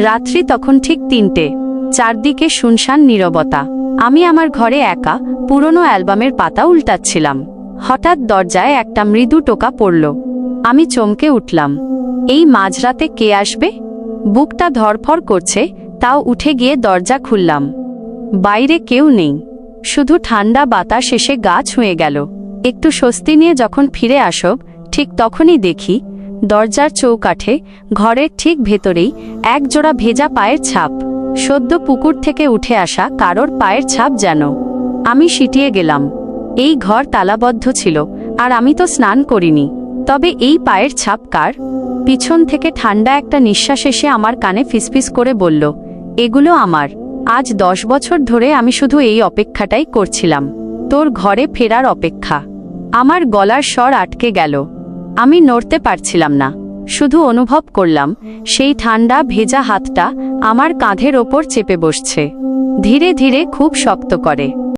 রাত্রি তখন ঠিক ৩টে। চারদিকে শুনশান নীরবতা। আমি আমার ঘরে একা পুরনো অ্যালবামের পাতা উল্টাচ্ছিলাম। হঠাৎ দরজায় একটা মৃদু টোকা পড়ল। আমি চমকে উঠলাম। এই মাঝরাতে কে আসবে? বুকটা ধড়ফড় করছে, তাও উঠে গিয়ে দরজা খুললাম। বাইরে কেউ নেই, শুধু ঠান্ডা বাতাস এসে গা ছুঁয়ে গেল। একটু স্বস্তি নিয়ে যখন ফিরে আসব, ঠিক তখনই দেখি দরজার চৌকাঠে ঘরের ঠিক ভেতরেই একজোড়া ভেজা পায়ের ছাপ। সদ্য পুকুর থেকে উঠে আসা কারোর পায়ের ছাপ যেন। আমি সিটিয়ে গেলাম। এই ঘর তালাবদ্ধ ছিল, আর আমি তো স্নান করিনি। তবে এই পায়ের ছাপ কার? পিছন থেকে ঠান্ডা একটা নিঃশ্বাস এসে আমার কানে ফিসফিস করে বলল, এগুলো আমার। আজ 10 বছর ধরে আমি শুধু এই অপেক্ষাটাই করছিলাম, তোর ঘরে ফেরার অপেক্ষা। আমার গলার স্বর আটকে গেল। আমি নড়তে পারছিলাম না, শুধু অনুভব করলাম সেই ঠান্ডা ভেজা হাতটা আমার কাঁধের ওপর চেপে বসছে, ধীরে ধীরে, খুব শক্ত করে।